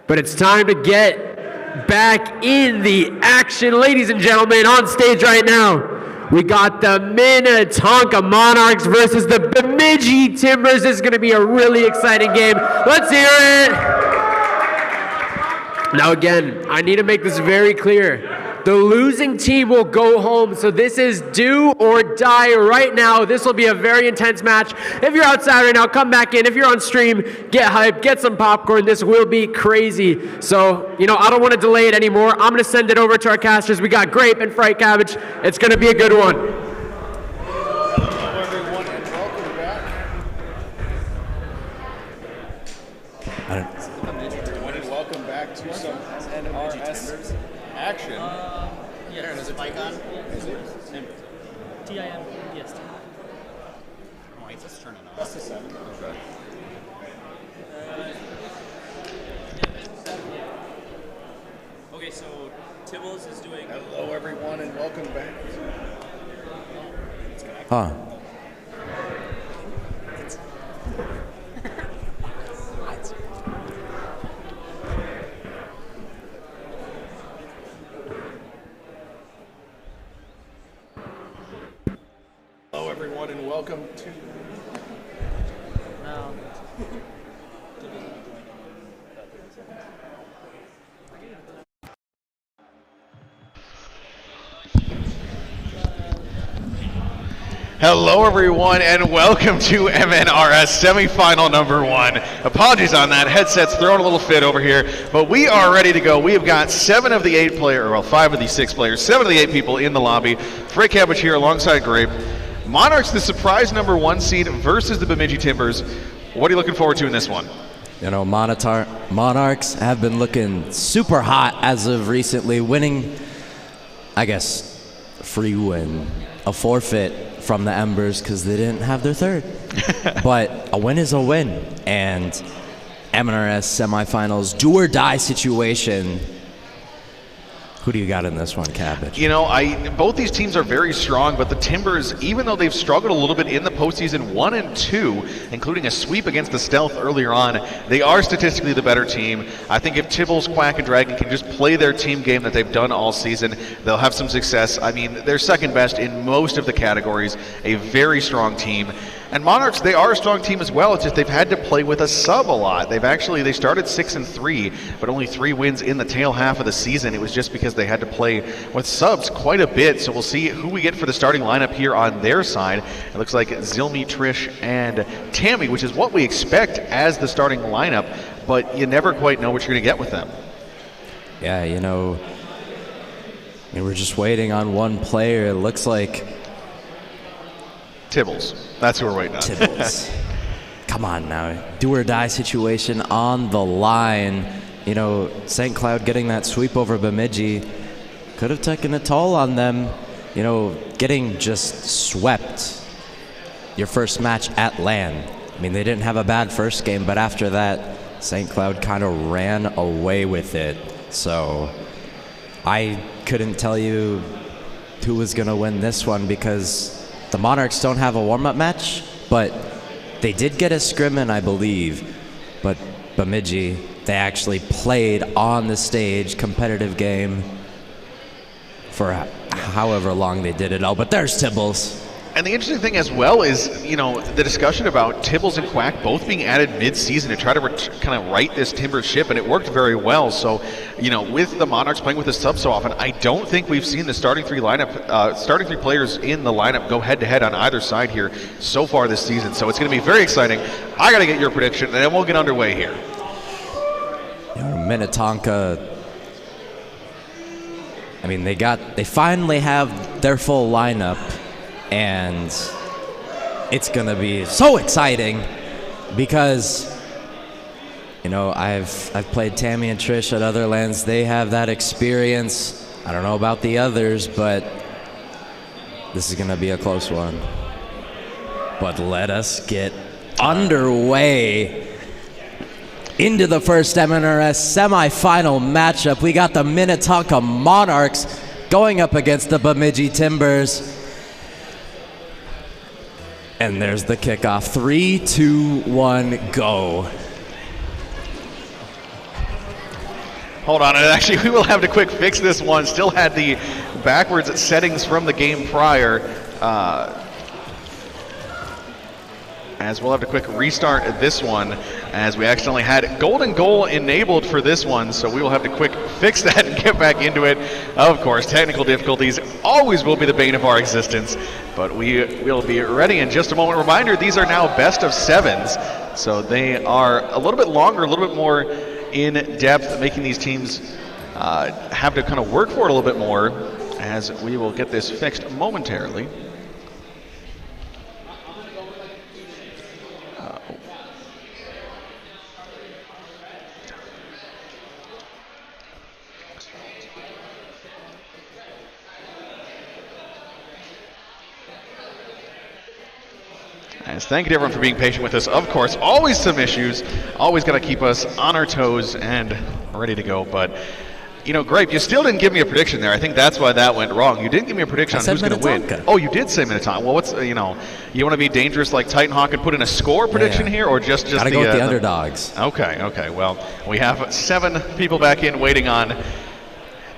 But it's time to get back in the action. Ladies and gentlemen, on stage right now, we got the Minnetonka Monarchs versus the Bemidji Timbers. This is going to be a really exciting game. Let's hear it. Now again, I need to make this very clear. The losing team will go home, so this is do or die right now. This will be a very intense match. If you're outside right now, come back in. If you're on stream, get hyped, get some popcorn. This will be crazy. So, I don't want to delay it anymore. I'm going to send it over to our casters. We got Grape and Fright Cabbage. It's going to be a good one. Hello, everyone, and welcome back. Welcome back to some MNRS action. Yeah, is it mic on? Is it? TIM, yes. Why is this turning off? That's the 7. Okay. Okay, so Tibbles is doing. Hello, everyone, and welcome back. Huh. Hello, everyone, and welcome to. No. Hello, everyone, and welcome to MNRS semifinal number 1. Apologies on that. Headset's throwing a little fit over here, but we are ready to go. We have got 5 of the 8 players, 7 of the 8 people in the lobby. Fright Cabbage here alongside Grape. Monarchs, the surprise number 1 seed versus the Bemidji Timbers. What are you looking forward to in this one? Monarchs have been looking super hot as of recently, winning, I guess, a free win, a forfeit from the Embers because they didn't have their third. But a win is a win, and MNRS semifinals, do or die situation. Who do you got in this one, Cabbage? Both these teams are very strong, but the Timbers, even though they've struggled a little bit in the postseason 1 and 2, including a sweep against the Stealth earlier on, they are statistically the better team. I think if Tibbles, Quack, and Dragon can just play their team game that they've done all season, they'll have some success. I mean, they're second best in most of the categories, a very strong team. And Monarchs, they are a strong team as well. It's just they've had to play with a sub a lot. They started 6-3, but only 3 wins in the tail half of the season. It was just because they had to play with subs quite a bit. So we'll see who we get for the starting lineup here on their side. It looks like zzilmy, Trish, and Tammy, which is what we expect as the starting lineup, but you never quite know what you're going to get with them. Yeah, we're just waiting on one player. It looks like Tibbles. That's who we're waiting on. Tibbles. Come on now. Do or die situation on the line. St. Cloud getting that sweep over Bemidji could have taken a toll on them. Getting just swept your first match at LAN. I mean, they didn't have a bad first game, but after that, St. Cloud kind of ran away with it. So I couldn't tell you who was going to win this one because the Monarchs don't have a warm-up match, but they did get a scrim in, I believe. But Bemidji, they actually played on the stage, competitive game, for however long they did it all. But there's Tibbles. And the interesting thing as well is, the discussion about Tibbles and Quack both being added mid-season to try to kind of right this Timbers ship, and it worked very well. So, with the Monarchs playing with the sub so often, I don't think we've seen the starting 3 players in the lineup go head-to-head on either side here so far this season. So it's going to be very exciting. I got to get your prediction, and then we'll get underway here. Minnetonka, I mean, they finally have their full lineup. And it's gonna be so exciting because I've played Tammy and Trish at other LANs. They have that experience. I don't know about the others, but this is gonna be a close one. But let us get underway into the first MNRS semifinal matchup. We got the Minnetonka Monarchs going up against the Bemidji Timbers. And there's the kickoff. 3, 2, 1, go. Hold on, and actually we will have to quick fix this one. Still had the backwards settings from the game prior. As we'll have to quick restart this one, as we accidentally had golden goal enabled for this one, so we will have to quick fix that and get back into it. Of course, technical difficulties always will be the bane of our existence, but we will be ready in just a moment. Reminder, these are now best of sevens, so they are a little bit longer, a little bit more in depth, making these teams have to kind of work for it a little bit more, as we will get this fixed momentarily. Thank you to everyone for being patient with us. Of course, always some issues. Always got to keep us on our toes and ready to go. But, you know, Grape, you still didn't give me a prediction there. I think that's why that went wrong. You didn't give me a prediction on who's going to win. Oh, you did say Minnetonka. Well, what's, you know, you want to be dangerous like Titan Hawk and put in a score prediction here, or just gotta go with the underdogs. Okay. Well, we have 7 people back in waiting on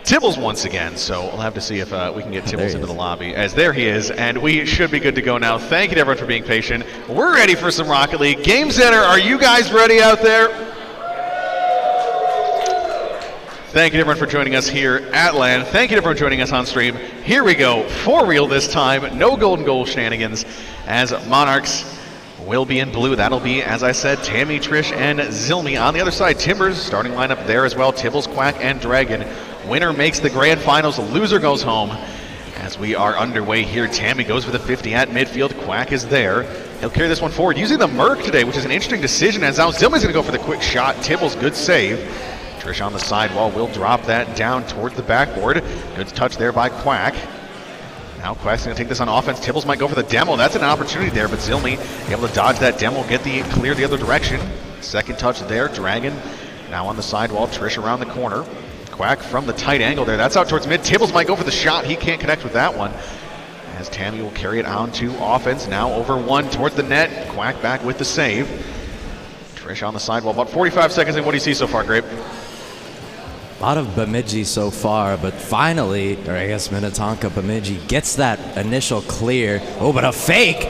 Tibbles once again, so we'll have to see if we can get Tibbles into the lobby. As there he is, and we should be good to go now. Thank you to everyone for being patient. We're ready for some Rocket League. Game Center, are you guys ready out there? Thank you to everyone for joining us here at LAN. Thank you to everyone joining us on stream. Here we go, for real this time. No golden goal shenanigans, as Monarchs will be in blue. That'll be, as I said, Tammy, Trish, and zzilmy. On the other side, Timbers, starting lineup there as well. Tibbles, Quack, and Dragon. Winner makes the grand finals, loser goes home. As we are underway here, Tammy goes for the 50 at midfield. Quack is there. He'll carry this one forward using the Merc today, which is an interesting decision, as now zzilmy's gonna go for the quick shot. Tibbles, good save. Trish on the sidewall will drop that down towards the backboard. Good touch there by Quack. Now Quack's gonna take this on offense. Tibbles might go for the demo. That's an opportunity there, but zzilmy able to dodge that demo, get the clear the other direction. Second touch there, Dragon now on the sidewall. Trish around the corner. Quack from the tight angle there. That's out towards mid. Tibbles might go for the shot. He can't connect with that one. As Tammy will carry it on to offense. Now over 1 towards the net. Quack back with the save. Trish on the sidewall. About 45 seconds in. What do you see so far, Grape? A lot of Bemidji so far, but finally, or I guess Minnetonka Bemidji gets that initial clear. Oh, but a fake!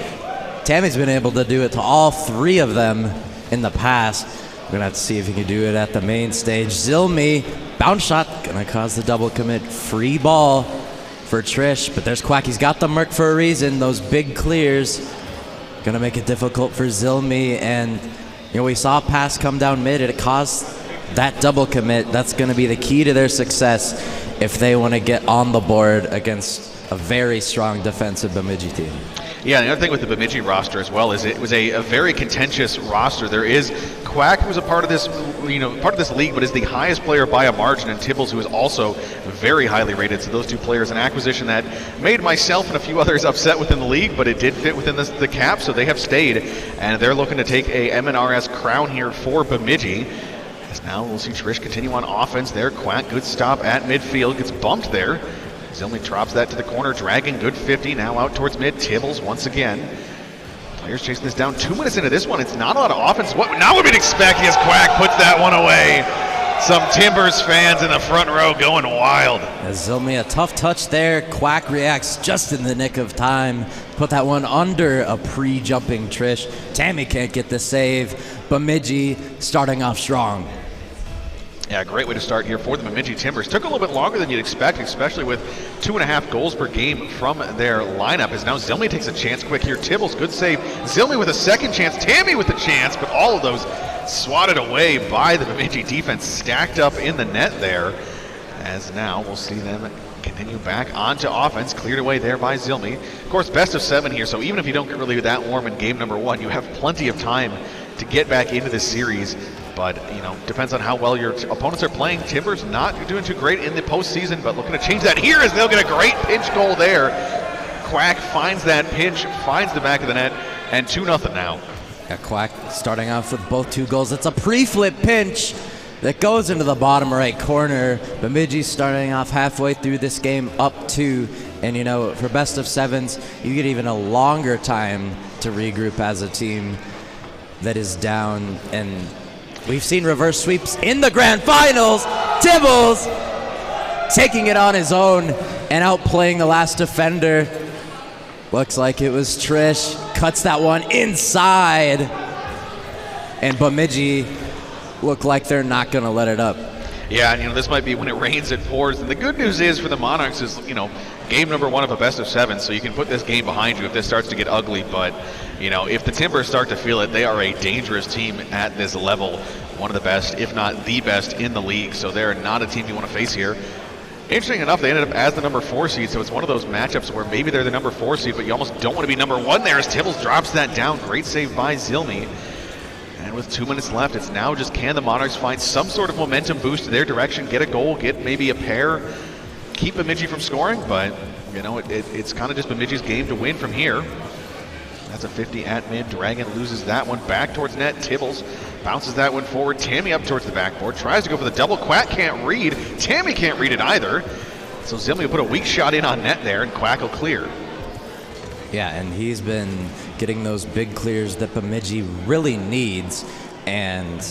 Tammy's been able to do it to all 3 of them in the past. We're gonna have to see if he can do it at the main stage. zzilmy, bounce shot, gonna cause the double commit. Free ball for Trish, but there's Quack. He's got the Merc for a reason. Those big clears gonna make it difficult for zzilmy, and you know, we saw a pass come down mid. It caused that double commit. That's gonna be the key to their success if they want to get on the board against a very strong defensive Bemidji team. Yeah, the other thing with the Bemidji roster as well is it was a very contentious roster. There is Quack, who was a part of this, part of this league, but is the highest player by a margin, and Tibbles, who is also very highly rated. So those 2 players, an acquisition that made myself and a few others upset within the league, but it did fit within the cap, so they have stayed, and they're looking to take a MNRS crown here for Bemidji. As now we'll see Trish continue on offense there. Quack, good stop at midfield, gets bumped there. zzilmy drops that to the corner. Dragon, good 50, now out towards mid. Tibbles once again. Players chasing this down. 2 minutes into this one. It's not a lot of offense. What now would we expect as Quack puts that one away? Some Timbers fans in the front row going wild. As zzilmy, a tough touch there. Quack reacts just in the nick of time. Put that one under a pre-jumping Trish. Tammy can't get the save. Bemidji starting off strong. Yeah, great way to start here for the Bemidji Timbers. Took a little bit longer than you'd expect, especially with 2.5 goals per game from their lineup. As now zzilmy takes a chance quick here. Tibbles, good save. zzilmy with a second chance. Tammy with a chance, but all of those swatted away by the Bemidji defense, stacked up in the net there. As now we'll see them continue back onto offense, cleared away there by zzilmy. Of course, best of 7 here, so even if you don't get really that warm in game number 1, you have plenty of time to get back into this series. But, depends on how well your opponents are playing. Timbers not doing too great in the postseason, but looking to change that here as they'll get a great pinch goal there. Quack finds that pinch, finds the back of the net, and 2-0 now. Yeah, Quack starting off with both 2 goals. It's a pre-flip pinch that goes into the bottom right corner. Bemidji starting off halfway through this game up 2. And, for best of 7s, you get even a longer time to regroup as a team that is down. And We've seen reverse sweeps in the grand finals. Tibbles taking it on his own and outplaying the last defender. Looks like it was Trish. Cuts that one inside. And Bemidji look like they're not going to let it up. Yeah, and this might be when it rains, it pours. And the good news is for the Monarchs is, game number 1 of a best of 7, so you can put this game behind you if this starts to get ugly. But, if the Timbers start to feel it, they are a dangerous team at this level. One of the best, if not the best, in the league. So they're not a team you want to face here. Interesting enough, they ended up as the number 4 seed, so it's one of those matchups where maybe they're the number 4 seed, but you almost don't want to be number 1 there as Tibbles drops that down. Great save by zzilmy. And with 2 minutes left, it's now just can the Monarchs find some sort of momentum boost to their direction, get a goal, get maybe a pair, keep Bemidji from scoring, but it's kind of just Bemidji's game to win from here. That's a 50 at mid. Dragon loses that one back towards net. Tibbles bounces that one forward. Tammy up towards the backboard, tries to go for the double. Quack can't read. Tammy can't read it either. So zzilmy will put a weak shot in on net there, and Quack will clear. Yeah, and he's been getting those big clears that Bemidji really needs. And,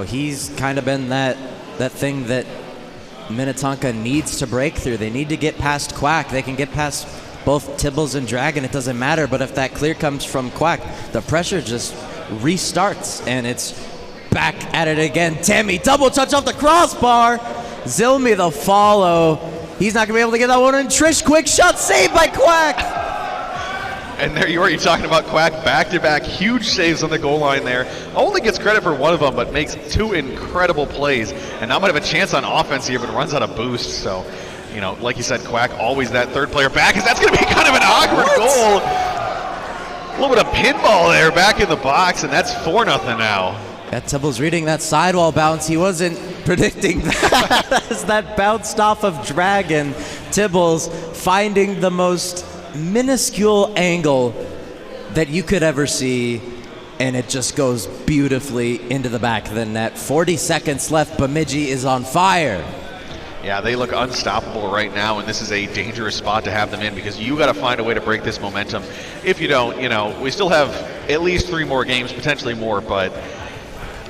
he's kind of been that thing that Minnetonka needs to break through. They need to get past Quack. They can get past both Tibbles and Dragon. It doesn't matter. But if that clear comes from Quack, the pressure just restarts. And it's back at it again. Tammy, double touch off the crossbar. zzilmy the follow. He's not going to be able to get that one in. Trish, quick shot, saved by Quack. And there you are, you're talking about Quack back-to-back huge saves on the goal line there. Only gets credit for one of them, but makes 2 incredible plays. And now might have a chance on offense here, but runs out of boost. So, like you said, Quack always that third player back, because that's going to be kind of an awkward goal. A little bit of pinball there back in the box, and that's 4-0 now. Yeah, Tibbles reading that sidewall bounce. He wasn't predicting that as that bounced off of Dragon. Tibbles finding the most minuscule angle that you could ever see, and it just goes beautifully into the back of the net. 40 seconds left. Bemidji is on fire. Yeah, they look unstoppable right now, and this is a dangerous spot to have them in, because you got to find a way to break this momentum. If you don't, we still have at least 3 more games, potentially more, but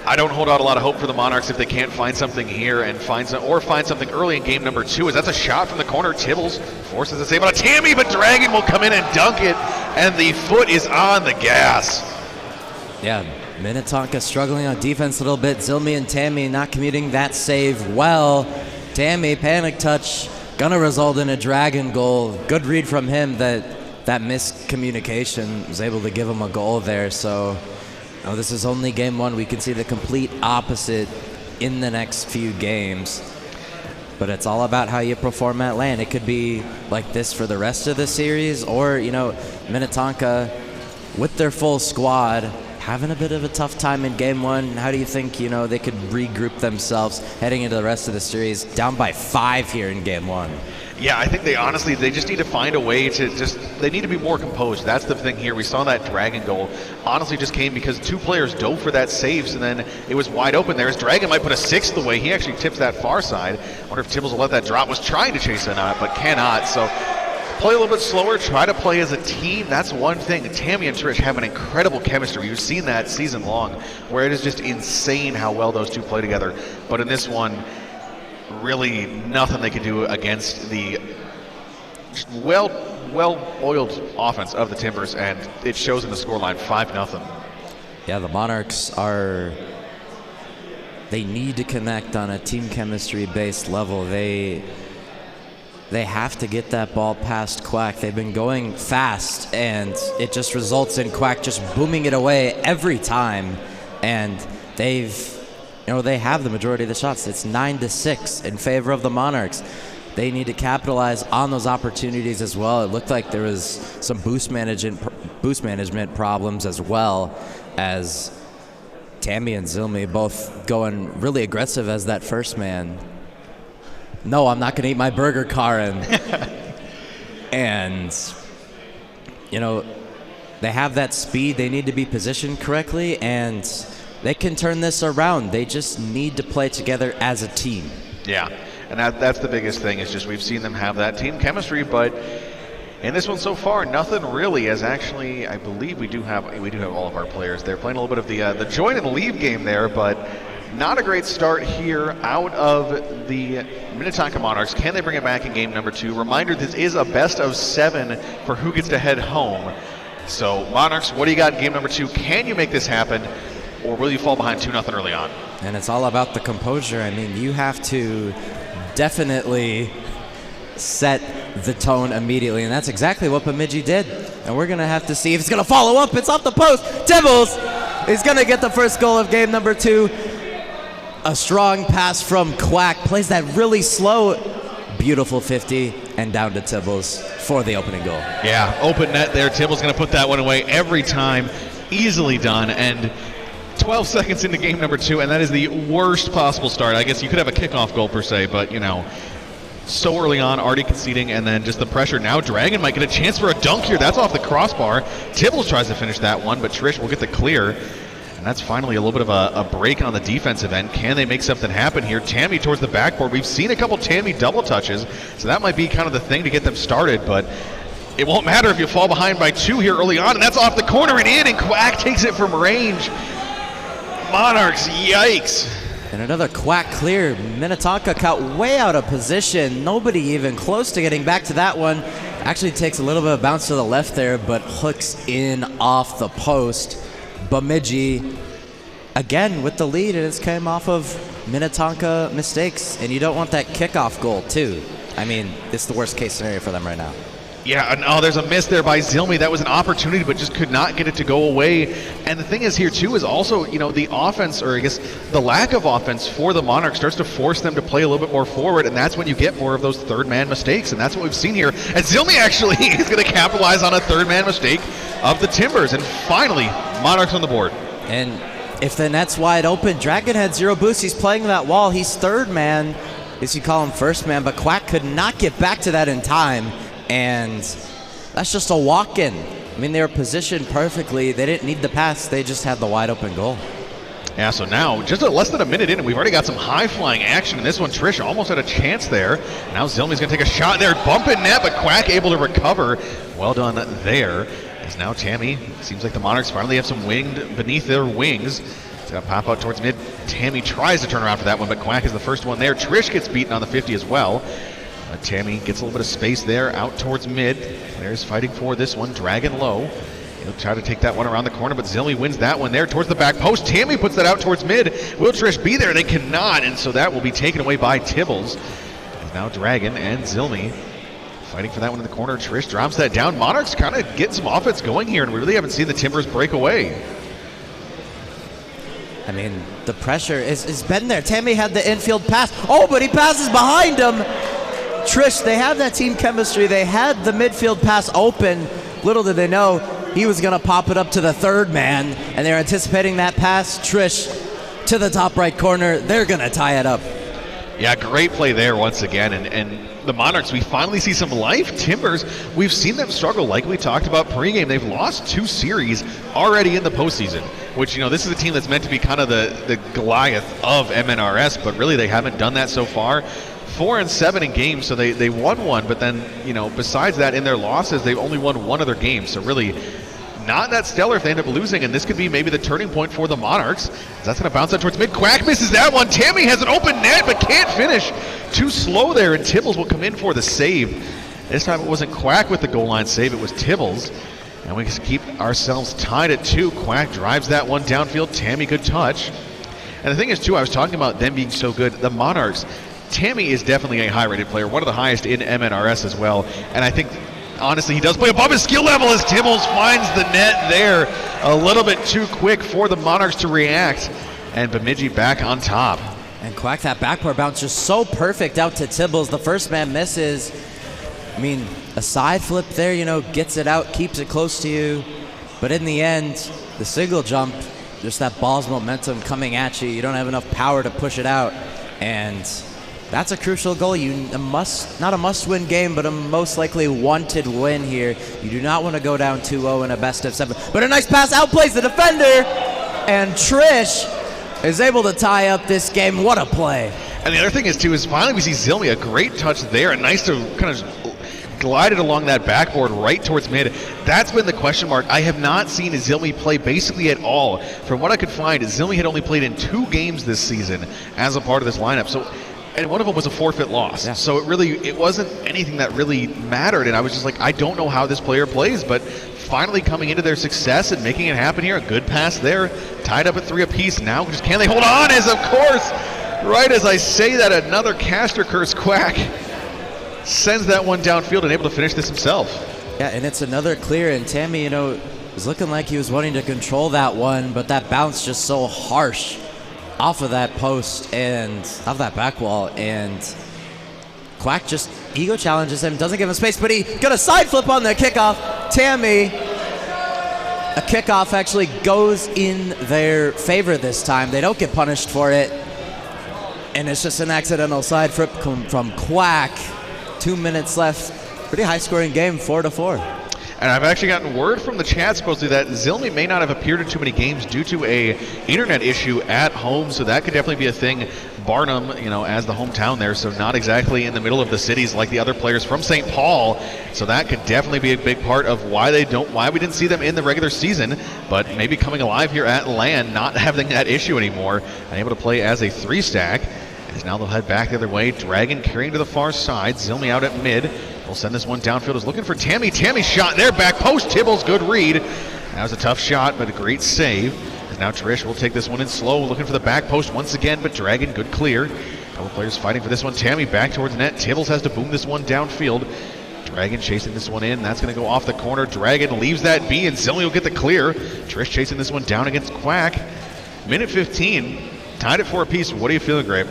I don't hold out a lot of hope for the Monarchs if they can't find something here and find something early in game number 2. As that's a shot from the corner. Tibbles forces a save on a Tammy, but Dragon will come in and dunk it, and the foot is on the gas. Yeah, Minnetonka struggling on defense a little bit. zzilmy and Tammy not commuting that save well. Tammy, panic touch, gonna result in a Dragon goal. Good read from him that miscommunication was able to give him a goal there. So, this is only game 1. We can see the complete opposite in the next few games. But it's all about how you perform at LAN. It could be like this for the rest of the series, or, Minnetonka with their full squad having a bit of a tough time in game 1. How do you think, they could regroup themselves heading into the rest of the series? Down by 5 here in game 1. Yeah, I think they just need to find a way to they need to be more composed. That's the thing here. We saw that Dragon goal honestly just came because 2 players dove for that saves, and then it was wide open there. As Dragon might put a 6th away. He actually tips that far side. Wonder if Tibbles will let that drop. Was trying to chase it on it, but cannot. So play a little bit slower, try to play as a team. That's one thing. Tammy and Trish have an incredible chemistry. You've seen that season long, where it is just insane how well those 2 play together. But in this one, really nothing they can do against the well-oiled offense of the Timbers, and it shows in the scoreline, 5-0. Yeah, the Monarchs they need to connect on a team chemistry-based level. They have to get that ball past Quack. They've been going fast, and it just results in Quack just booming it away every time, and they have the majority of the shots. It's 9-6 in favor of the Monarchs. They need to capitalize on those opportunities as well. It looked like there was some boost management problems, as well as Tammy and zzilmy both going really aggressive as that first man. No, I'm not going to eat my burger, Karen. And, they have that speed. They need to be positioned correctly, and they can turn this around. They just need to play together as a team. Yeah, and that's the biggest thing, is just we've seen them have that team chemistry, but in this one so far, nothing really, as actually I believe we do have all of our players there playing a little bit of the join and leave game there, but not a great start here out of the Minnetonka Monarchs. Can they bring it back in game number 2? Reminder, this is a best of 7 for who gets to head home. So Monarchs, what do you got in game number 2? Can you make this happen, or will you fall behind 2-0 early on? And it's all about the composure. I mean, you have to definitely set the tone immediately, and that's exactly what Bemidji did. And we're gonna have to see if it's gonna follow up. It's off the post. Tibbles is gonna get the first goal of game number 2. A strong pass from Quack, plays that really slow, beautiful 50, and down to Tibbles for the opening goal. Yeah, open net there. Tibbles gonna put that one away every time. Easily done, and 12 seconds into game number 2, and that is the worst possible start. I guess you could have a kickoff goal per se, but you know, so early on, already conceding, and then just the pressure. Now Dragon might get a chance for a dunk here. That's off the crossbar. Tibbles tries to finish that one, but Trish will get the clear. And that's finally a little bit of a break on the defensive end. Can they make something happen here? Tammy towards the backboard. We've seen a couple Tammy double touches, so that might be kind of the thing to get them started, but it won't matter if you fall behind by 2 here early on, and that's off the corner and in, and Quack takes it from range. Monarchs, yikes. And another Quack clear. Minnetonka caught way out of position. Nobody even close to getting back to that one. Actually takes a little bit of bounce to the left there, but hooks in off the post. Bemidji again with the lead, and it's came off of Minnetonka mistakes, and you don't want that kickoff goal too. I mean, it's the worst case scenario for them right now. Yeah, and oh, there's a miss there by zzilmy. That was an opportunity, but just could not get it to go away. And the thing is here, too, is also, you know, the offense, or I guess the lack of offense for the Monarchs starts to force them to play a little bit more forward, and that's when you get more of those third-man mistakes, and that's what we've seen here. And zzilmy actually is going to capitalize on a third-man mistake of the Timbers, and finally, Monarchs on the board. And if the net's wide open, Dragon had 0 boost. He's playing that wall. He's third man. I guess you call him first man, but Quack could not get back to that in time. And that's just a walk-in. I mean, they were positioned perfectly. They didn't need the pass. They just had the wide-open goal. Yeah, so now, just less than a minute in, and we've already got some high-flying action in this one. Trish almost had a chance there. Now zzilmy's going to take a shot there. Bump in net, but Quack able to recover. Well done there. As now Tammy, seems like the Monarchs finally have some wind beneath their wings. It's going to pop out towards mid. Tammy tries to turn around for that one, but Quack is the first one there. Trish gets beaten on the 50 as well. Tammy gets a little bit of space there out towards mid. Players fighting for this one. Dragon low. He'll try to take that one around the corner, but zzilmy wins that one there towards the back post. Tammy puts that out towards mid. Will Trish be there? They cannot, and so that will be taken away by Tibbles. And now Dragon and zzilmy fighting for that one in the corner. Trish drops that down. Monarchs kind of getting some offense going here, and we really haven't seen the Timbers break away. I mean, the pressure has been there. Tammy had the infield pass. Oh, but he passes behind him. Trish, they have that team chemistry. They had the midfield pass open. Little did they know he was going to pop it up to the third man, and they're anticipating that pass. Trish to the top right corner. They're going to tie it up. Yeah, great play there once again, and the Monarchs, we finally see some life. Timbers, we've seen them struggle like we talked about pregame. They've lost 2 series already in the postseason, which, you know, this is a team that's meant to be kind of the Goliath of MNRS, but really they haven't done that so far. 4-7 in games, so they won 1, but then, you know, besides that, in their losses, they've only won 1 other game, so really not that stellar if they end up losing, and this could be maybe the turning point for the Monarchs. That's going to bounce out towards mid. Quack misses that one. Tammy has an open net, but can't finish. Too slow there, and Tibbles will come in for the save. This time it wasn't Quack with the goal line save, it was Tibbles. And we just keep ourselves tied at 2. Quack drives that one downfield. Tammy, good touch. And the thing is, too, I was talking about them being so good. The Monarchs, Tammy is definitely a high-rated player, one of the highest in MNRS as well. And I think, honestly, he does play above his skill level as Tibbles finds the net there. A little bit too quick for the Monarchs to react. And Bemidji back on top. And Quack, that backboard bounce just so perfect out to Tibbles. The first man misses. I mean, a side flip there, you know, gets it out, keeps it close to you. But in the end, the single jump, just that ball's momentum coming at you. You don't have enough power to push it out. And that's a crucial goal. Not a must-win game, but a most likely wanted win here. You do not want to go down 2-0 in a best of 7. But a nice pass outplays the defender, and Trish is able to tie up this game. What a play. And the other thing is, too, is finally we see zzilmy, a great touch there, and nice to kind of glided along that backboard right towards mid. That's been the question mark. I have not seen zzilmy play basically at all. From what I could find, zzilmy had only played in 2 games this season as a part of this lineup. So, and one of them was a forfeit loss. Yeah. So it wasn't anything that really mattered. And I was just like, I don't know how this player plays, but finally coming into their success and making it happen here. A good pass there, tied up at 3 apiece. Now just can they hold on? As of course, right as I say that, another caster curse Quack sends that one downfield and able to finish this himself. Yeah, and it's another clear, and Tammy, was looking like he was wanting to control that one, but that bounce just so harsh off of that post and off that back wall, and Quack just ego challenges him, doesn't give him space, but he got a side flip on the kickoff. Tammy, a kickoff actually goes in their favor this time. They don't get punished for it, and it's just an accidental side flip from Quack. 2 minutes left. Pretty high-scoring game, 4-4. And I've actually gotten word from the chat supposedly that zzilmy may not have appeared in too many games due to a internet issue at home, so that could definitely be a thing. Barnum, as the hometown there, so not exactly in the middle of the cities like the other players from St. Paul. So that could definitely be a big part of why we didn't see them in the regular season, but maybe coming alive here at LAN, not having that issue anymore, and able to play as a 3-stack. As now they'll head back the other way. Dragon carrying to the far side. zzilmy out at mid. We'll send this one downfield. Is looking for Tammy. Tammy shot there. Back post. Tibbles, good read. That was a tough shot, but a great save. As now Trish will take this one in slow. Looking for the back post once again, but Dragon, good clear. Couple players fighting for this one. Tammy back towards net. Tibbles has to boom this one downfield. Dragon chasing this one in. That's going to go off the corner. Dragon leaves that B, and zzilmy will get the clear. Trish chasing this one down against Quack. Minute 15. Tied at 4 apiece. What are you feeling, Grape?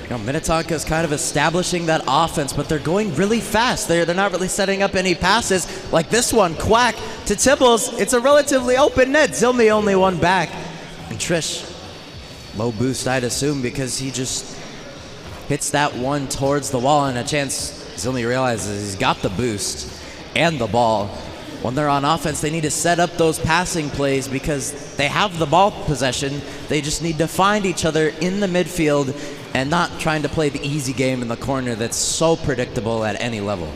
Minnetonka is kind of establishing that offense, but they're going really fast. They're not really setting up any passes like this one. Quack to Tibbles. It's a relatively open net. zzilmy only one back. And Trish, low boost, I'd assume, because he just hits that one towards the wall, and a chance zzilmy realizes he's got the boost and the ball. When they're on offense, they need to set up those passing plays because they have the ball possession. They just need to find each other in the midfield and not trying to play the easy game in the corner that's so predictable at any level.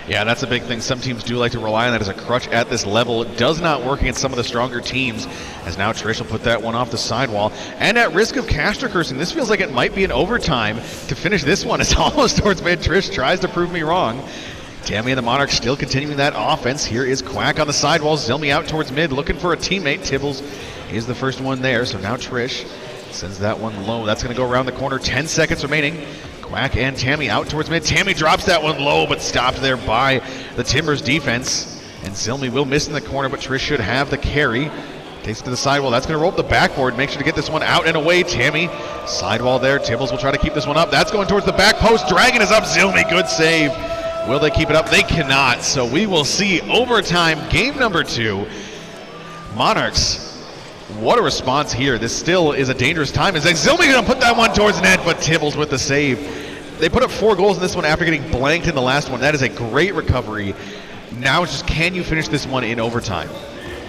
Yeah, that's a big thing. Some teams do like to rely on that as a crutch at this level. It does not work against some of the stronger teams, as now Trish will put that one off the sidewall. And at risk of caster cursing, this feels like it might be an overtime to finish this one. It's almost towards mid. Trish tries to prove me wrong. Tammy and the Monarchs still continuing that offense. Here is Quack on the sidewall. zzilmy out towards mid, looking for a teammate. Tibbles is the first one there, so now Trish sends that one low. That's going to go around the corner. 10 seconds remaining. Quack and Tammy out towards mid. Tammy drops that one low, but stopped there by the Timbers defense. And zzilmy will miss in the corner, but Trish should have the carry. Takes it to the sidewall. That's going to roll up the backboard. Make sure to get this one out and away. Tammy, sidewall there. Tibbles will try to keep this one up. That's going towards the back post. Dragon is up. zzilmy, good save. Will they keep it up? They cannot. So we will see overtime, game number 2. Monarchs, what a response here. This still is a dangerous time. It's like zzilmy going to put that one towards net, but Tibbles with the save. They put up 4 goals in this one after getting blanked in the last one. That is a great recovery. Now it's just, can you finish this one in overtime?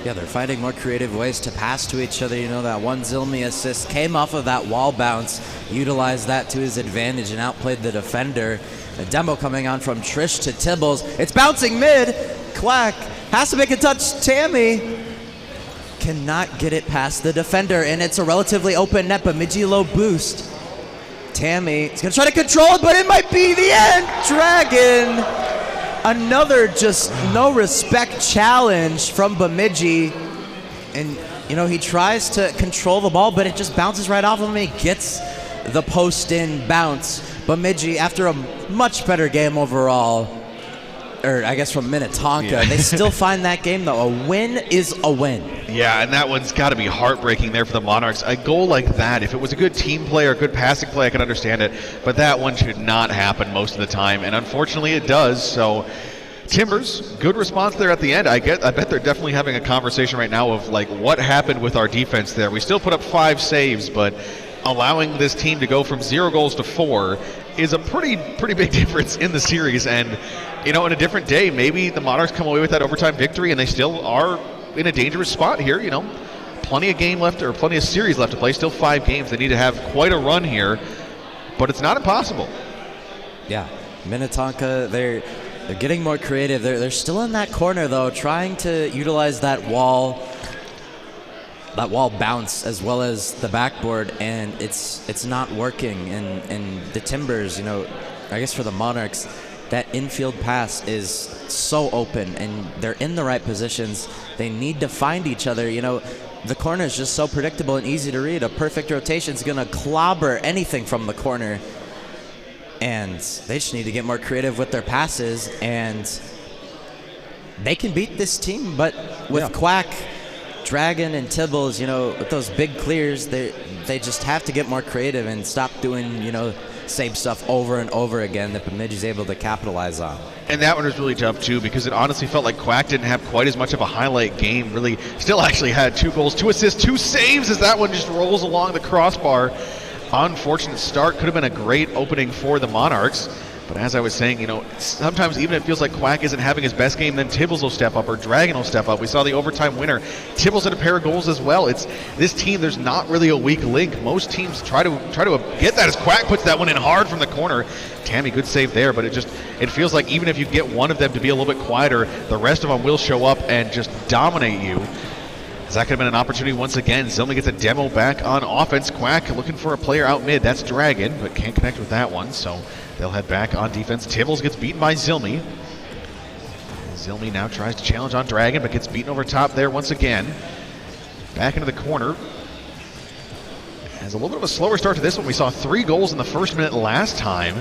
Yeah, they're finding more creative ways to pass to each other. That one zzilmy assist came off of that wall bounce, utilized that to his advantage and outplayed the defender. A demo coming on from Trish to Tibbles. It's bouncing mid. Quack has to make a touch. Tammy cannot get it past the defender, and it's a relatively open net. Bemidji low boost. Tammy is going to try to control it, but it might be the end. Dragon, another just no respect challenge from Bemidji. And, he tries to control the ball, but it just bounces right off of him. He gets the post-in bounce. Bemidji, after a much better game overall, or I guess from Minnetonka, they still find that game, though. A win is a win. Yeah, and that one's got to be heartbreaking there for the Monarchs. A goal like that, if it was a good team play or a good passing play, I could understand it. But that one should not happen most of the time, and unfortunately it does. So Timbers, good response there at the end. I bet they're definitely having a conversation right now of like what happened with our defense there. We still put up 5 saves, but allowing this team to go from 0 goals to 4 is a pretty big difference in the series. And in a different day, maybe the Monarchs come away with that overtime victory, and they still are in a dangerous spot here. Plenty of game left, or plenty of series left to play. Still 5 games. They need to have quite a run here, but it's not impossible. Yeah, Minnetonka, They're getting more creative. They're still in that corner though, trying to utilize that wall bounce as well as the backboard, and it's not working. And the Timbers, I guess for the Monarchs, that infield pass is so open, and they're in the right positions. They need to find each other. The corner is just so predictable and easy to read. A perfect rotation is going to clobber anything from the corner. And they just need to get more creative with their passes, and they can beat this team. But with Quack, Dragon, and Tibbles, with those big clears, they just have to get more creative and stop doing, same stuff over and over again that Bemidji's able to capitalize on. And that one was really tough too, because it honestly felt like Quack didn't have quite as much of a highlight game. Really, still actually had 2 goals, 2 assists, 2 saves as that one just rolls along the crossbar. Unfortunate start. Could have been a great opening for the Monarchs. But as I was saying, sometimes even it feels like Quack isn't having his best game, then Tibbles will step up or Dragon will step up. We saw the overtime winner. Tibbles had a pair of goals as well. It's this team, there's not really a weak link. Most teams try to get that as Quack puts that one in hard from the corner. Tammy, good save there, but it feels like even if you get one of them to be a little bit quieter, the rest of them will show up and just dominate you. That could have been an opportunity once again. zzilmy gets a demo back on offense. Quack looking for a player out mid. That's Dragon, but can't connect with that one, so they'll head back on defense. Tibbles gets beaten by zzilmy. zzilmy now tries to challenge on Dragon, but gets beaten over top there once again. Back into the corner. Has a little bit of a slower start to this one. We saw 3 goals in the first minute last time.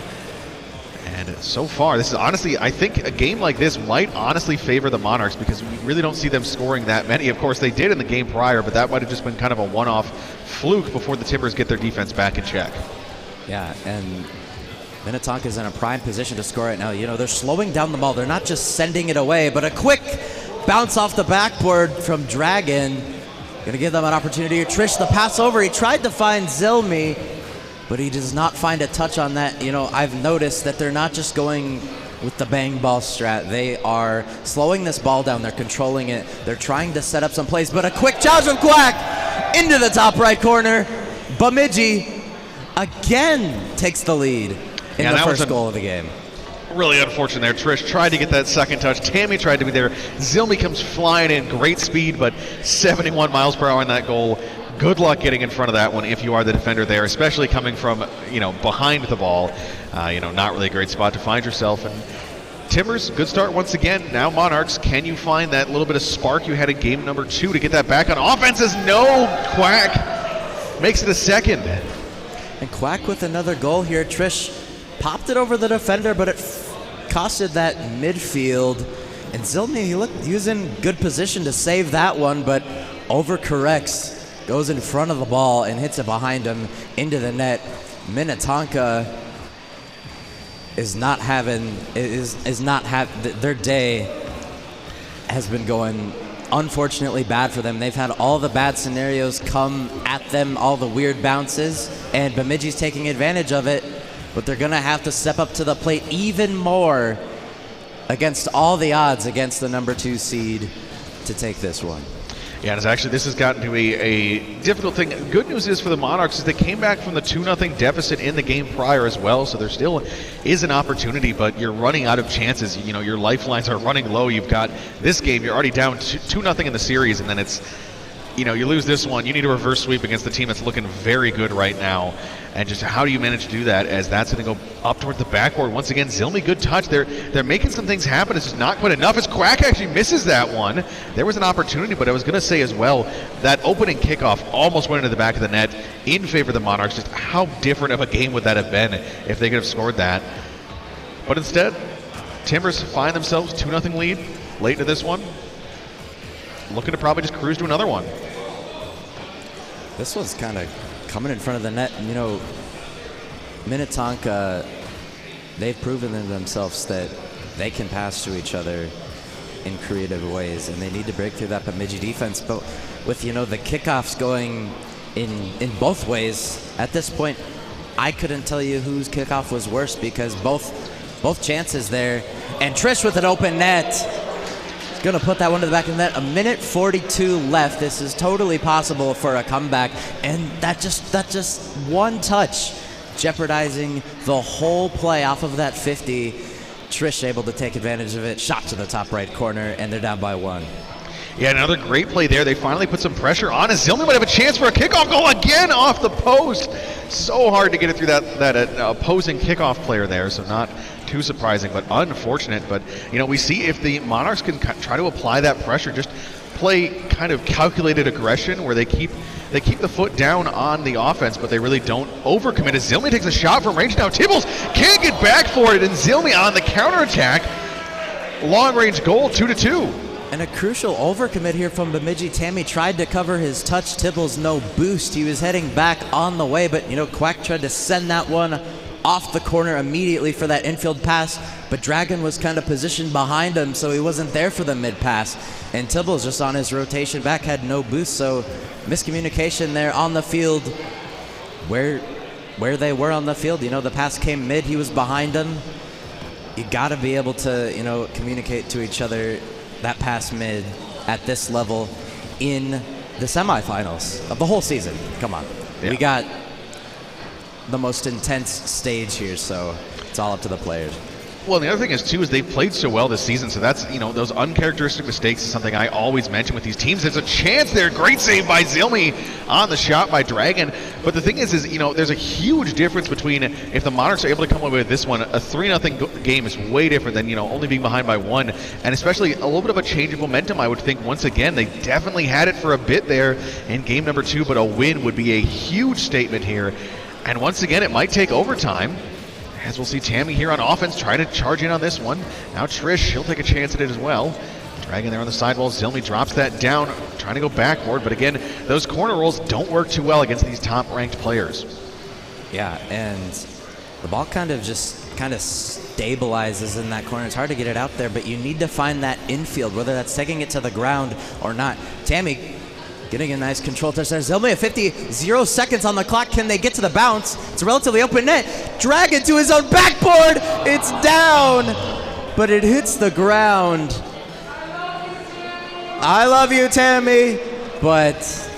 And so far, this is honestly, I think a game like this might honestly favor the Monarchs, because we really don't see them scoring that many. Of course, they did in the game prior, but that might have just been kind of a one-off fluke before the Timbers get their defense back in check. Yeah, and Minnetonka's in a prime position to score right now. They're slowing down the ball. They're not just sending it away, but a quick bounce off the backboard from Dragon. Going to give them an opportunity. Trish, the pass over. He tried to find zzilmy, but he does not find a touch on that. I've noticed that they're not just going with the bang ball strat. They are slowing this ball down. They're controlling it. They're trying to set up some plays, but a quick challenge from Quack into the top right corner. Bemidji again takes the lead in the first goal of the game. Really unfortunate there. Trish tried to get that second touch. Tammy tried to be there. zzilmy comes flying in, great speed, but 71 miles per hour in that goal. Good luck getting in front of that one if you are the defender there, especially coming from, behind the ball. Not really a great spot to find yourself. And Timbers, good start once again. Now Monarchs, can you find that little bit of spark you had in game number 2 to get that back on offense? No, Quack makes it a second. And Quack with another goal here. Trish popped it over the defender, but it costed that midfield. And zzilmy, he was in good position to save that one, but overcorrects. Goes in front of the ball and hits it behind him into the net. Minnetonka their day has been going unfortunately bad for them. They've had all the bad scenarios come at them, all the weird bounces, and Bemidji's taking advantage of it, but they're gonna have to step up to the plate even more against all the odds against the number 2 seed to take this one. Yeah, and this has gotten to be a difficult thing. Good news is for the Monarchs is they came back from the 2-0 deficit in the game prior as well, so there still is an opportunity, but you're running out of chances. Your lifelines are running low. You've got this game, you're already down 2-0 in the series, and then it's, you lose this one, you need a reverse sweep against the team that's looking very good right now. And just how do you manage to do that, as that's going to go up towards the backboard. Once again, zzilmy, good touch. They're making some things happen. It's just not quite enough, as Quack actually misses that one. There was an opportunity, but I was going to say as well, that opening kickoff almost went into the back of the net in favor of the Monarchs. Just how different of a game would that have been if they could have scored that. But instead, Timbers find themselves 2-0 lead late into this one. Looking to probably just cruise to another one. This one's kind of coming in front of the net. Minnetonka, they've proven in themselves that they can pass to each other in creative ways, and they need to break through that Bemidji defense. But with, the kickoffs going in both ways, at this point, I couldn't tell you whose kickoff was worse, because both chances there. And Trish with an open net. He's going to put that one to the back of the net. 1:42 left. This is totally possible for a comeback. And that just one touch jeopardizing the whole play off of that 50. Trish able to take advantage of it, shot to the top right corner, and they're down by 1. Yeah, another great play there. They finally put some pressure on as zzilmy might have a chance for a kickoff goal again off the post. So hard to get it through that opposing kickoff player there, so not too surprising, but unfortunate. But, you know, we see if the Monarchs can try to apply that pressure, just play kind of calculated aggression where they keep the foot down on the offense, but they really don't overcommit. As zzilmy takes a shot from range now, Tibbles can't get back for it, and zzilmy on the counterattack. Long-range goal, 2-2. And a crucial overcommit here from Bemidji. Tammy tried to cover his touch. Tibbles no boost. He was heading back on the way, but Quack tried to send that one off the corner immediately for that infield pass, but Dragon was kind of positioned behind him, so he wasn't there for the mid pass. And Tibbles just on his rotation back had no boost, so miscommunication there on the field. Where they were on the field, the pass came mid, he was behind him. You got to be able to, communicate to each other that pass mid at this level in the semifinals of the whole season. Come on. Yeah. We got the most intense stage here, so it's all up to the players. Well, the other thing is, too, is they've played so well this season, so that's, those uncharacteristic mistakes is something I always mention with these teams. There's a chance there. Great save by zzilmy on the shot by Dragon. But the thing is, there's a huge difference between if the Monarchs are able to come away with this one, a 3-0 game is way different than, only being behind by 1. And especially a little bit of a change of momentum, I would think, once again. They definitely had it for a bit there in game number 2, but a win would be a huge statement here. And once again, it might take overtime. As we'll see Tammy here on offense try to charge in on this one. Now Trish, she'll take a chance at it as well. Dragon there on the sidewall. zzilmy drops that down, trying to go backward. But again, those corner rolls don't work too well against these top-ranked players. Yeah, and the ball kind of stabilizes in that corner. It's hard to get it out there, but you need to find that infield, whether that's taking it to the ground or not. Tammy getting a nice control touch there. zzilmy at 50, 0 seconds on the clock. Can they get to the bounce? It's a relatively open net. Dragon to his own backboard. It's down, but it hits the ground. I love you, Tammy, but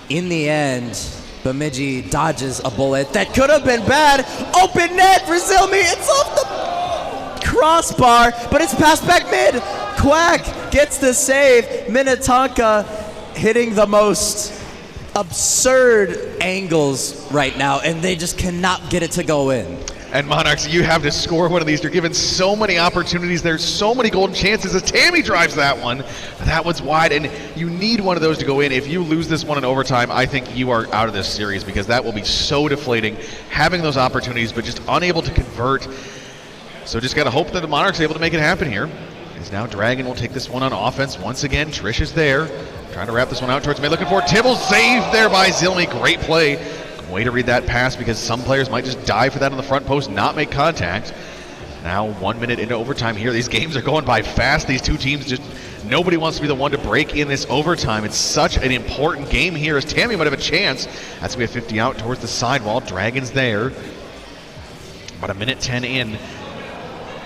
in the end, Bemidji dodges a bullet that could have been bad. Open net for zzilmy. It's off the crossbar, but it's passed back mid. Quack gets the save. Minnetonka hitting the most absurd angles right now, and they just cannot get it to go in. And Monarchs, you have to score one of these. You're given so many opportunities. There's so many golden chances as Tammy drives that one. That one's wide, and you need one of those to go in. If you lose this one in overtime, I think you are out of this series because that will be so deflating, having those opportunities but just unable to convert. So just got to hope that the Monarchs are able to make it happen here. As now Dragon will take this one on offense. Once again, Trish is there. Trying to wrap this one out towards mid, looking for Tibbles. Saved there by zzilmy. Great play. Way to read that pass because some players might just dive for that on the front post, not make contact. Now 1 minute into overtime here. These games are going by fast. These two teams just, nobody wants to be the one to break in this overtime. It's such an important game here as Tammy might have a chance. That's going to be a 50 out towards the sidewall. Dragon's there. About 1:10 in.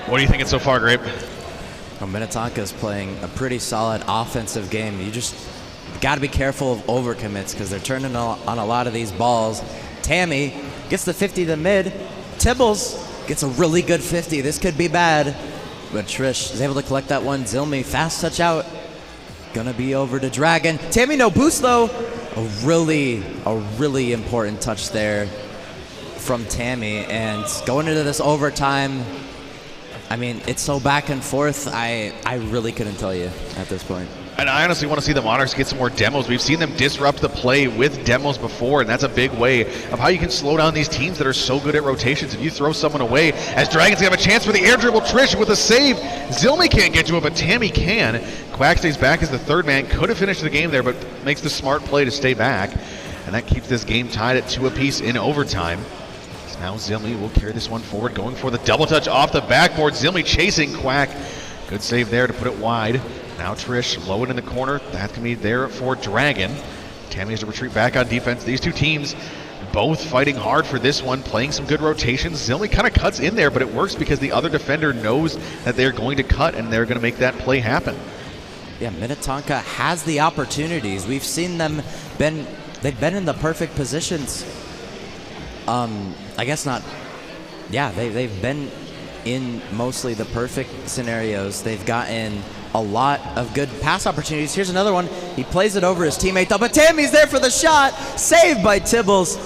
What are you thinking so far, Grape? Well, Minnetonka's playing a pretty solid offensive game. You just got to be careful of overcommits because they're turning on a lot of these balls. Tammy gets the 50 to mid. Tibbles gets a really good 50. This could be bad, but Trish is able to collect that one. zzilmy, fast touch out. Gonna be over to Dragon. Tammy, no boost though. A really important touch there from Tammy. And going into this overtime, I mean, it's so back and forth. I really couldn't tell you at this point. And I honestly want to see the Monarchs get some more demos. We've seen them disrupt the play with demos before, and that's a big way of how you can slow down these teams that are so good at rotations. If you throw someone away, as Dragons have a chance for the air dribble, Trish with a save. zzilmy can't get to it, but Tammy can. Quack stays back as the third man. Could have finished the game there, but makes the smart play to stay back. And that keeps this game tied at 2 apiece in overtime. So now zzilmy will carry this one forward, going for the double touch off the backboard. zzilmy chasing Quack. Good save there to put it wide. Now Trish low in the corner. That can be there for Dragon. Tammy has to retreat back on defense. These two teams both fighting hard for this one, playing some good rotations. zzilmy kind of cuts in there, but it works because the other defender knows that they're going to cut and they're going to make that play happen. Yeah, Minnetonka has the opportunities. We've seen them they've been in the perfect positions. I guess not. Yeah, they've been in mostly the perfect scenarios. They've gotten a lot of good pass opportunities. Here's another one. He plays it over his teammate, though, but Tammy's there for the shot. Saved by Tibbles.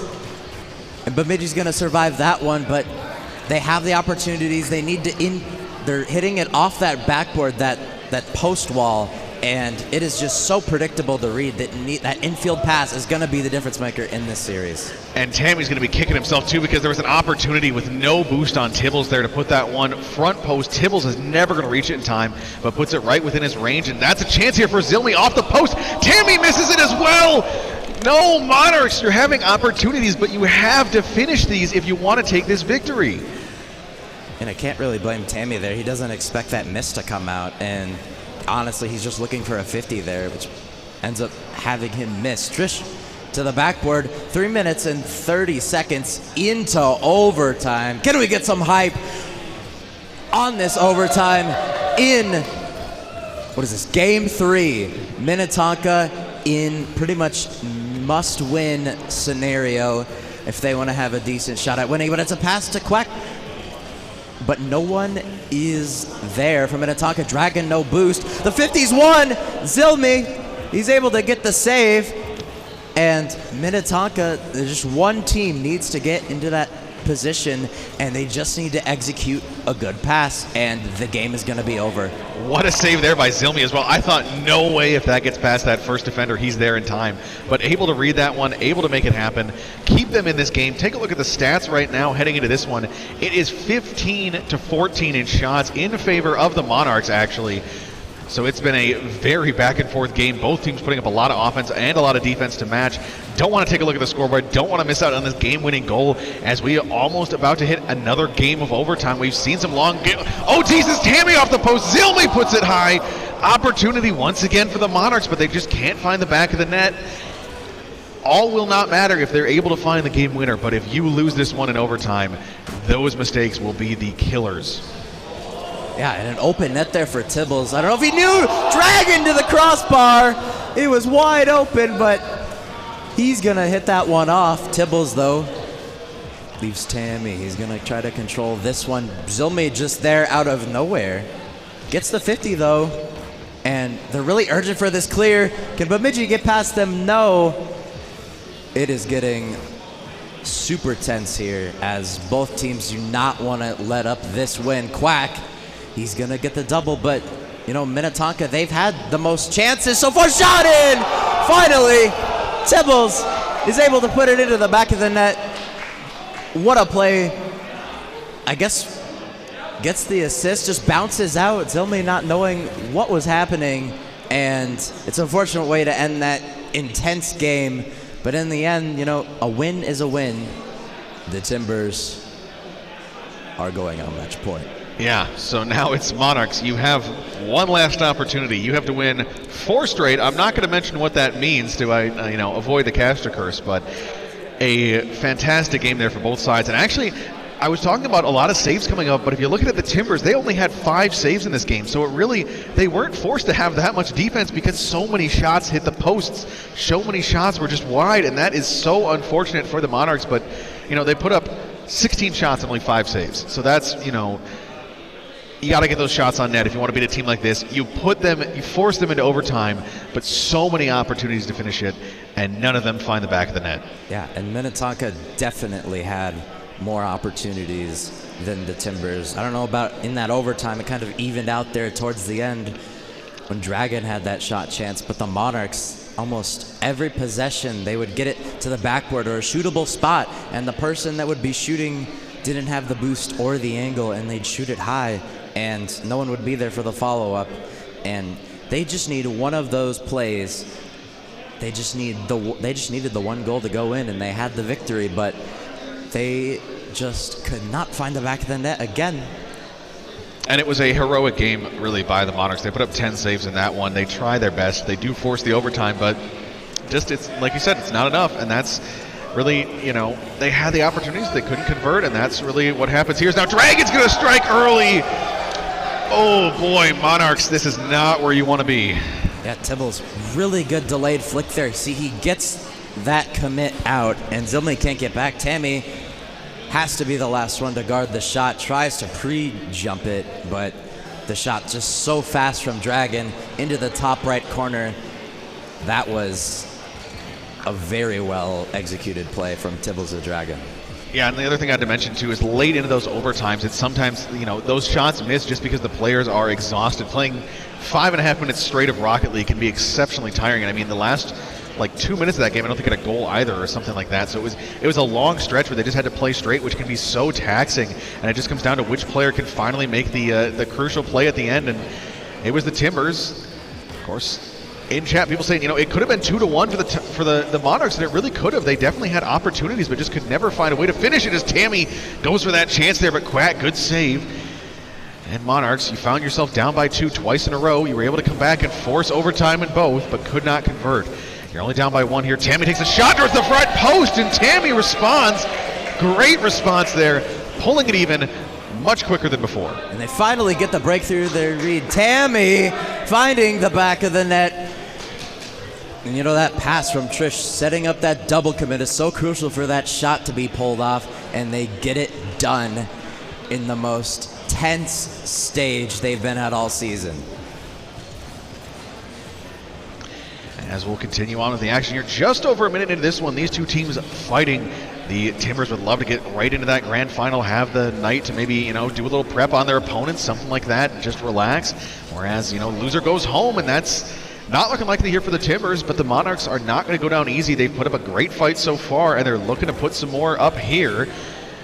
And Bemidji's going to survive that one, but they have the opportunities. They need to they're hitting it off that backboard, that post wall, and it is just so predictable to read that that infield pass is going to be the difference maker in this series. And Tammy's going to be kicking himself too, because there was an opportunity with no boost on Tibbles there to put that one front post. Tibbles is never going to reach it in time, but puts it right within his range, and that's a chance here for zzilmy off the post. Tammy misses it as well. No, Monarchs, you're having opportunities, but you have to finish these if you want to take this victory. And I can't really blame Tammy there. He doesn't expect that miss to come out, and honestly, he's just looking for a 50 there, which ends up having him miss. Trish to the backboard, 3 minutes and 30 seconds into overtime. Can we get some hype on this overtime in, what is this, Game 3? Minnetonka in pretty much must-win scenario if they want to have a decent shot at winning, but it's a pass to Quack. But no one is there for Minnetonka. Dragon, no boost. The 50's won. zzilmy, he's able to get the save. And Minnetonka, there's just one team needs to get into that position, and they just need to execute a good pass, and the game is going to be over. What a save there by zzilmy as well. I thought, no way if that gets past that first defender, he's there in time. But able to read that one, able to make it happen, keep them in this game. Take a look at the stats right now heading into this one. It is 15-14 in shots in favor of the Monarchs, actually. So it's been a very back and forth game. Both teams putting up a lot of offense and a lot of defense to match. Don't want to take a look at the scoreboard. Don't want to miss out on this game-winning goal as we are almost about to hit another game of overtime. We've seen some long oh, Jesus, Tammy off the post. zzilmy puts it high. Opportunity once again for the Monarchs, but they just can't find the back of the net. All will not matter if they're able to find the game winner, but if you lose this one in overtime, those mistakes will be the killers. Yeah, and an open net there for Tibbles. I don't know if he knew. Dragon to the crossbar. It was wide open, but he's going to hit that one off. Tibbles, though, leaves Tammy. He's going to try to control this one. zzilmy just there out of nowhere. Gets the 50, though, and they're really urgent for this clear. Can Bemidji get past them? No. It is getting super tense here as both teams do not want to let up this win. Quack. He's going to get the double, but, you know, Minnetonka, they've had the most chances so far. Shot in! Finally, Tibbles is able to put it into the back of the net. What a play. I guess gets the assist, just bounces out. zzilmy not knowing what was happening, and it's an unfortunate way to end that intense game. But in the end, you know, a win is a win. The Timbers are going on match point. Yeah, so now it's Monarchs. You have one last opportunity. You have to win 4 straight. I'm not going to mention what that means to avoid the caster curse, but a fantastic game there for both sides. And actually, I was talking about a lot of saves coming up, but if you look at the Timbers, they only had 5 saves in this game. So they weren't forced to have that much defense because so many shots hit the posts. So many shots were just wide, and that is so unfortunate for the Monarchs. But, you know, they put up 16 shots and only 5 saves. So that's, you know, you got to get those shots on net if you want to beat a team like this. You force them into overtime, but so many opportunities to finish it, and none of them find the back of the net. Yeah, and Minnetonka definitely had more opportunities than the Timbers. I don't know about in that overtime. It kind of evened out there towards the end when Dragon had that shot chance, but the Monarchs, almost every possession, they would get it to the backboard or a shootable spot, and the person that would be shooting didn't have the boost or the angle, and they'd shoot it high, and no one would be there for the follow-up. And they just need one of those plays. They just needed the one goal to go in, and they had the victory, but they just could not find the back of the net again. And it was a heroic game, really, by the Monarchs. They put up 10 saves in that one. They try their best. They do force the overtime, but just, it's like you said, it's not enough, and that's really, you know, they had the opportunities, they couldn't convert, and that's really what happens here. Now Dragon's going to strike early. Oh boy, Monarchs, this is not where you want to be. Yeah, Tibbles, really good delayed flick there. See, he gets that commit out, and zzilmy can't get back. Tammy has to be the last one to guard the shot, tries to pre-jump it, but the shot just so fast from Dragon into the top right corner. That was a very well executed play from Tibbles the Dragon. Yeah, and the other thing I had to mention too is late into those overtimes, it's sometimes, those shots miss just because the players are exhausted. Playing 5.5 minutes straight of Rocket League can be exceptionally tiring. And I mean, the last 2 minutes of that game, I don't think it had a goal either or something like that. So it was a long stretch where they just had to play straight, which can be so taxing. And it just comes down to which player can finally make the crucial play at the end. And it was the Timbers. Of course, in chat, people saying, it could have been 2-1 for the Monarchs, and it really could have. They definitely had opportunities, but just could never find a way to finish it as Tammy goes for that chance there. But Quack, good save. And Monarchs, you found yourself down by 2 twice in a row. You were able to come back and force overtime in both, but could not convert. You're only down by 1 here. Tammy takes a shot towards the front post, and Tammy responds. Great response there, pulling it even much quicker than before. And they finally get the breakthrough there, Reed. Tammy finding the back of the net. And that pass from Trish setting up that double commit is so crucial for that shot to be pulled off, and they get it done in the most tense stage they've been at all season. As we'll continue on with the action here, just over a minute into this one, these two teams fighting. The Timbers would love to get right into that grand final, have the night to maybe, do a little prep on their opponents, something like that, and just relax. Whereas, loser goes home, and that's not looking likely here for the Timbers, but the Monarchs are not going to go down easy. They've put up a great fight so far, and they're looking to put some more up here.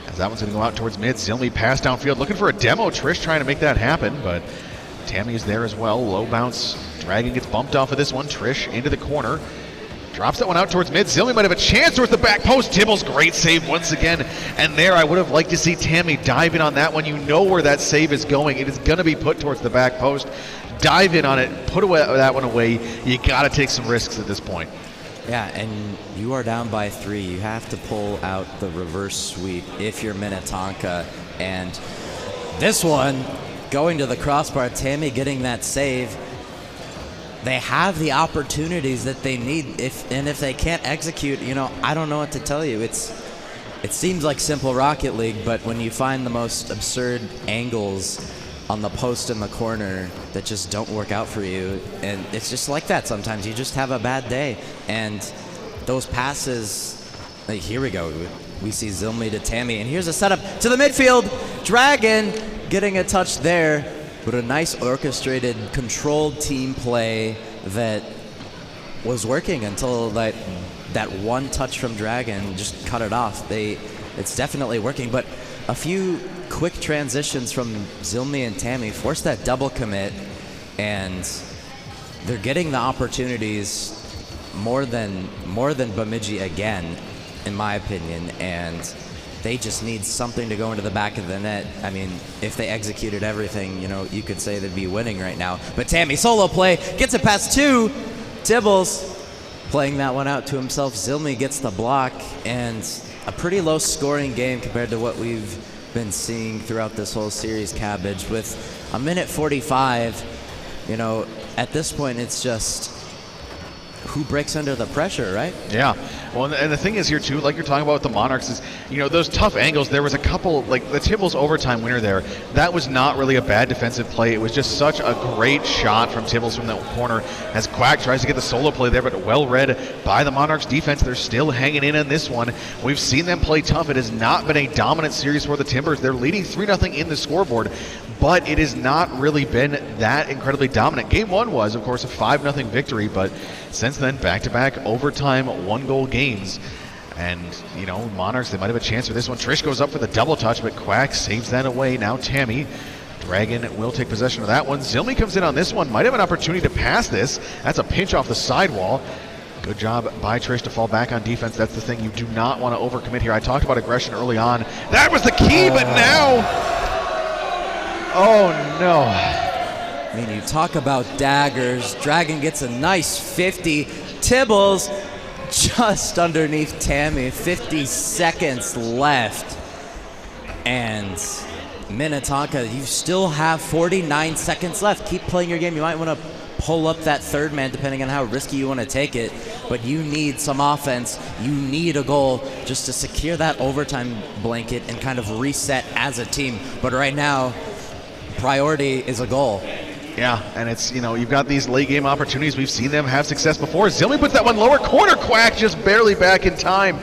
As that one's going to go out towards mid. zzilmy pass downfield, looking for a demo. Trish trying to make that happen, but Tammy is there as well. Low bounce. Dragon gets bumped off of this one. Trish into the corner. Drops that one out towards mid. zzilmy might have a chance towards the back post. Tibbles, great save once again. And there, I would have liked to see Tammy dive in on that one. You know where that save is going. It is going to be put towards the back post. Dive in on it, put that one away. You got to take some risks at this point. Yeah, and you are down by 3. You have to pull out the reverse sweep if you're Minnetonka. And this one, going to the crossbar, Tammy getting that save. They have the opportunities that they need. If they can't execute, I don't know what to tell you. It seems like simple Rocket League, but when you find the most absurd angles on the post in the corner that just don't work out for you, and it's just like that sometimes. You just have a bad day, and those passes, here we go. We see zzilmy to Tammy, and here's a setup to the midfield. Dragon getting a touch there, but a nice orchestrated, controlled team play that was working until that one touch from Dragon just cut it off. It's definitely working, but a few quick transitions from zzilmy and Tammy forced that double commit, and they're getting the opportunities more than Bemidji again, in my opinion, and they just need something to go into the back of the net. I mean, if they executed everything, you could say they'd be winning right now. But Tammy, solo play, gets it past 2. Tibbles playing that one out to himself. zzilmy gets the block, and a pretty low scoring game compared to what we've been seeing throughout this whole series, Cabbage. With a minute 45, at this point it's just who breaks under the pressure, right? Yeah. Well, and the thing is here too, like you're talking about with the Monarchs, is those tough angles. There was a couple, like the Tibbles overtime winner there. That was not really a bad defensive play. It was just such a great shot from Tibbles from that corner as Quack tries to get the solo play there, but well read by the Monarchs defense. They're still hanging in on this one. We've seen them play tough. It has not been a dominant series for the Timbers. They're leading 3-0 in the scoreboard, but it has not really been that incredibly dominant. Game 1 was, of course, a 5-0 victory, but since then, back-to-back overtime 1-goal games. And, Monarchs, they might have a chance for this one. Trish goes up for the double touch, but Quack saves that away. Now Tammy. Dragon will take possession of that one. zzilmy comes in on this one. Might have an opportunity to pass this. That's a pinch off the sidewall. Good job by Trish to fall back on defense. That's the thing. You do not want to overcommit here. I talked about aggression early on. That was the key, but now... Oh, no. I mean, you talk about daggers. Dragon gets a nice 50. Tibbles just underneath Tammy. 50 seconds left. And Minnetonka, you still have 49 seconds left. Keep playing your game. You might want to pull up that third man depending on how risky you want to take it, but you need some offense. You need a goal just to secure that overtime blanket and kind of reset as a team. But right now, priority is a goal. Yeah, and it's, you've got these late game opportunities. We've seen them have success before. zzilmy puts that one lower corner. Quack just barely back in time.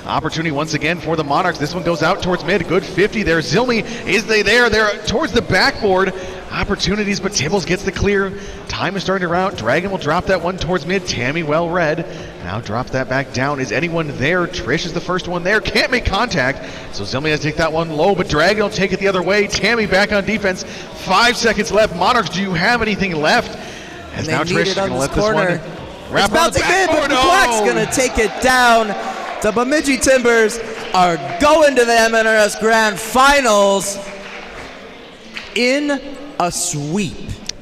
Opportunity once again for the Monarchs. This one goes out towards mid. Good 50 there. zzilmy, is they there? They're towards the backboard. Opportunities, but Tibbles gets the clear. Time is starting to run out. Dragon will drop that one towards mid. Tammy well read. Now drops that back down. Is anyone there? Trish is the first one there. Can't make contact. So zzilmy has to take that one low, but Dragon will take it the other way. Tammy back on defense. 5 seconds left. Monarchs, do you have anything left? As now Trish is going to let this one wrap on the backboard. Quack's going to take it down. The Bemidji Timbers are going to the MNRS Grand Finals in a sweep.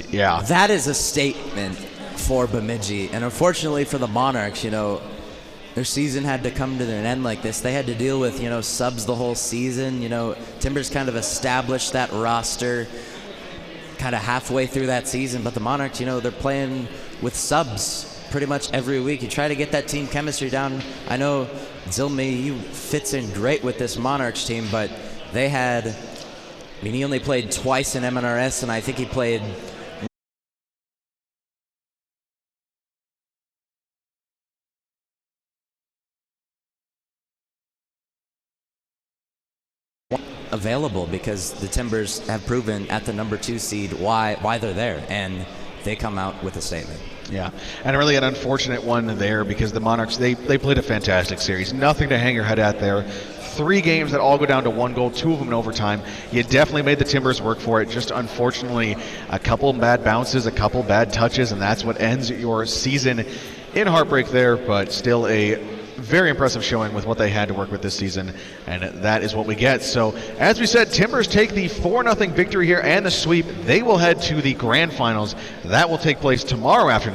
Yeah. That is a statement for Bemidji. And unfortunately for the Monarchs, their season had to come to an end like this. They had to deal with, subs the whole season. Timbers kind of established that roster kind of halfway through that season. But the Monarchs, they're playing with subs pretty much every week. You try to get that team chemistry down. I know zzilmy, you fits in great with this Monarchs team, but they had, he only played twice in MNRS, and I think he played available because the Timbers have proven at the number 2 seed why they're there, and they come out with a statement. Yeah, and really an unfortunate one there because the Monarchs, they played a fantastic series. Nothing to hang your head at there. 3 games that all go down to 1 goal, 2 of them in overtime. You definitely made the Timbers work for it. Just unfortunately, a couple bad bounces, a couple bad touches, and that's what ends your season in heartbreak there, but still a very impressive showing with what they had to work with this season, and that is what we get. So, as we said, Timbers take the 4-0 victory here and the sweep. They will head to the grand finals. That will take place tomorrow afternoon.